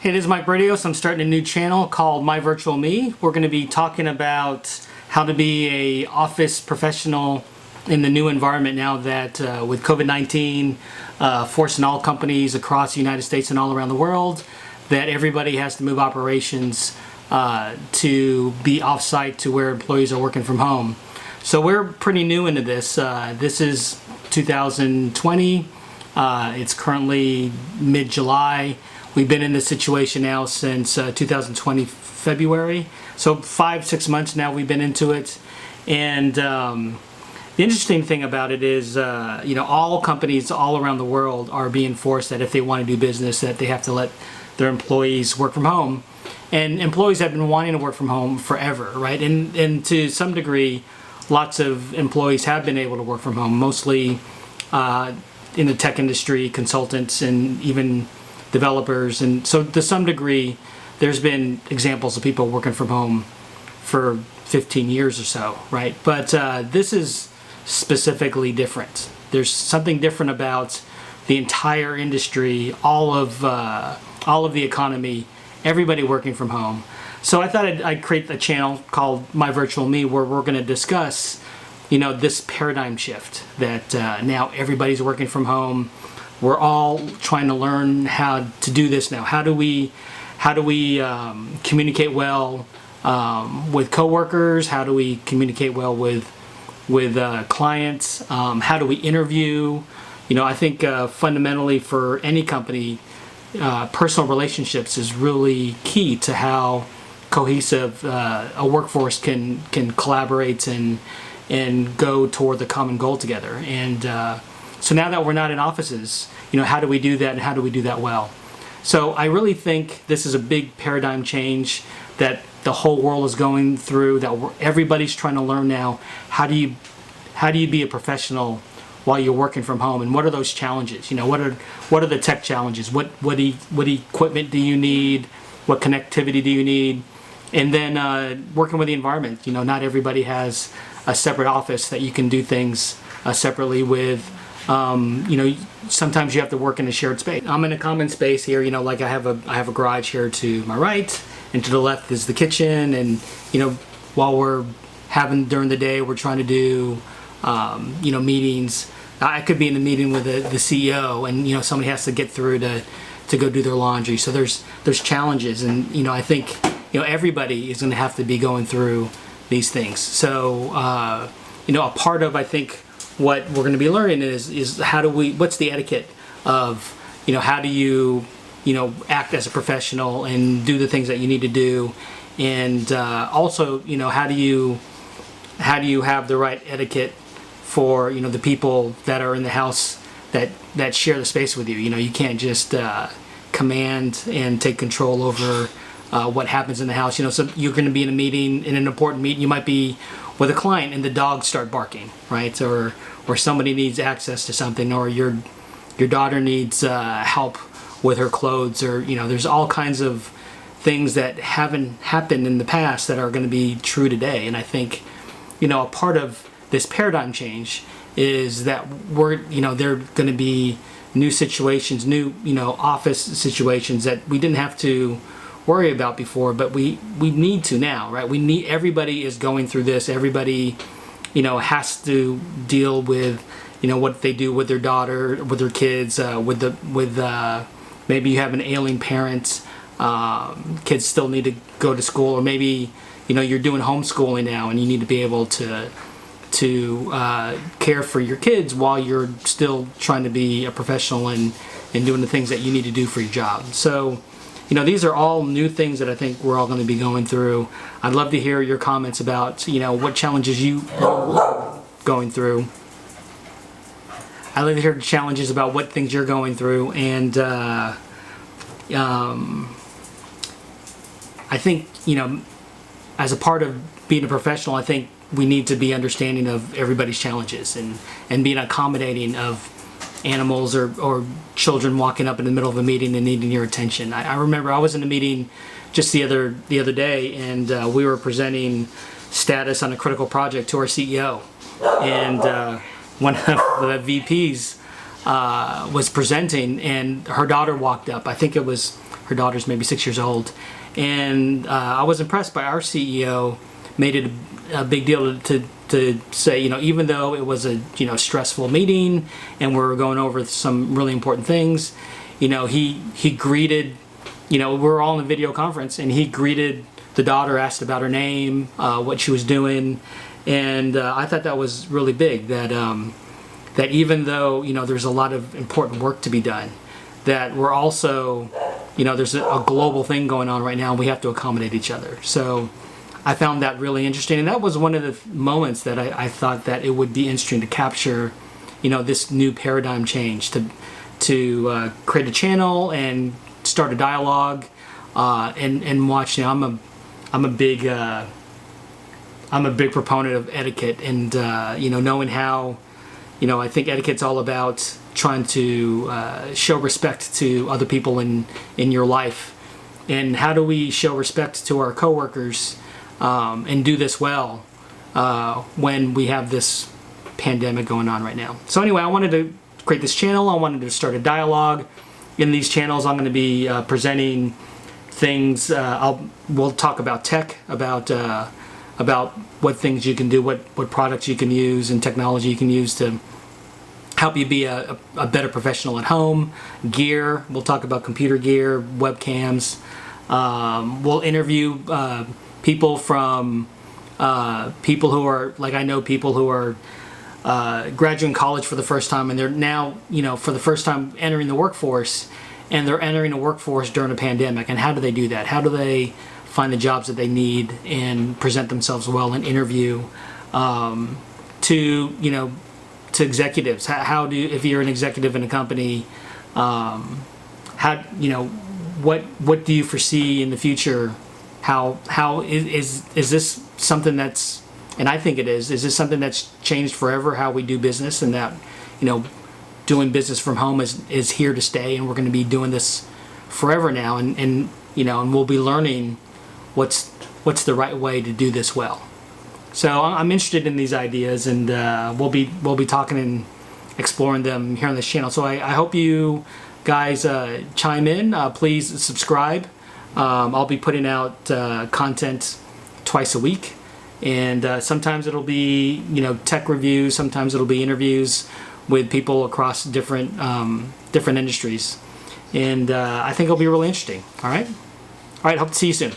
Hey, this is Mike Bradios. I'm starting a new channel called MyVirtualMe. We're going to be talking about how to be a office professional in the new environment now that with COVID-19 forcing all companies across the United States and all around the world, that everybody has to move operations to be off-site to where employees are working from home. So we're pretty new into this. This is 2020. It's currently mid-July. We've been in this situation now since 2020 February, so 5-6 months now we've been into it. And the interesting thing about it is, all companies all around the world are being forced that if they want to do business, that they have to let their employees work from home. And employees have been wanting to work from home forever, right? And to some degree, lots of employees have been able to work from home, mostly in the tech industry, consultants, and even developers. And so to some degree there's been examples of people working from home for 15 years or so, right? But this is specifically different. There's something different about the entire industry, all of the economy, everybody working from home. So I thought I'd create a channel called MyVirtualMe where we're going to discuss this paradigm shift that now everybody's working from home. We're all trying to learn how to do this now. How do we communicate well with coworkers? How do we communicate well with clients? How do we interview? I think fundamentally for any company, personal relationships is really key to how cohesive a workforce can collaborate and go toward the common goal together. And so now that we're not in offices, how do we do that, and how do we do that well? So I really think this is a big paradigm change that the whole world is going through, that everybody's trying to learn now. How do you be a professional while you're working from home, and what are those challenges? What are the tech challenges? What equipment do you need? What connectivity do you need? And then working with the environment. Not everybody has a separate office that you can do things separately with. Sometimes you have to work in a shared space. I'm in a common space here, like I have a garage here to my right, and to the left is the kitchen. And while we're having during the day, we're trying to do meetings. I could be in a meeting with the CEO, and somebody has to get through to go do their laundry. So there's challenges, and I think everybody is going to have to be going through these things. So a part of, I think, what we're going to be learning is what's the etiquette of how do you act as a professional and do the things that you need to do, and also how do you have the right etiquette for the people that are in the house that share the space with you. You can't just command and take control over what happens in the house. So you're going to be in a meeting, in an important meeting, you might be with a client and the dogs start barking, right? Or somebody needs access to something, or your daughter needs help with her clothes, or there's all kinds of things that haven't happened in the past that are going to be true today. And I think a part of this paradigm change is that there are going to be new situations, new office situations that we didn't have to worry about before, but we need to now, right? Everybody is going through this. Everybody has to deal with what they do with their daughter, with their kids, with maybe you have an ailing parent, kids still need to go to school, or maybe you're doing homeschooling now and you need to be able to care for your kids while you're still trying to be a professional and doing the things that you need to do for your job. So these are all new things that I think we're all going to be going through. I'd love to hear your comments about, what challenges you are going through. I'd love to hear challenges about what things you're going through. And I think, as a part of being a professional, I think we need to be understanding of everybody's challenges and being accommodating of animals or children walking up in the middle of a meeting and needing your attention. I remember I was in a meeting just the other day, and we were presenting status on a critical project to our CEO, and one of the VPs was presenting, and her daughter walked up. I think it was Her daughter's maybe 6 years old. And I was impressed by our CEO, made it a big deal to say, even though it was a, stressful meeting and we're going over some really important things, he greeted, we're all in a video conference, and he greeted the daughter, asked about her name, what she was doing. And I thought that was really big, that that even though, there's a lot of important work to be done, that we're also, there's a global thing going on right now, and we have to accommodate each other. So I found that really interesting, and that was one of the moments that I thought that it would be interesting to capture, this new paradigm change, to create a channel and start a dialogue, and watch. I'm a big proponent of etiquette, and knowing how, I think etiquette's all about trying to show respect to other people in your life, and how do we show respect to our coworkers, and do this well when we have this pandemic going on right now. So anyway, I wanted to create this channel. I wanted to start a dialogue. In these channels, I'm going to be presenting things. We'll talk about tech, about what things you can do, what products you can use, and technology you can use to help you be a better professional at home. Gear, we'll talk about computer gear, webcams. We'll interview people from people who are, like, I know people who are graduating college for the first time, and they're now, for the first time entering the workforce, and they're entering the workforce during a pandemic. And how do they do that? How do they find the jobs that they need and present themselves well and interview, to executives? How do, if you're an executive in a company, what do you foresee in the future? How is this something that's, and I think it is this something that's changed forever, how we do business, and that, doing business from home is here to stay, and we're going to be doing this forever now, and we'll be learning what's the right way to do this well. So I'm interested in these ideas, and we'll be talking and exploring them here on this channel. So I hope you guys chime in. Please subscribe. I'll be putting out content twice a week, and sometimes it'll be tech reviews, sometimes it'll be interviews with people across different industries, and I think it'll be really interesting. All right, hope to see you soon.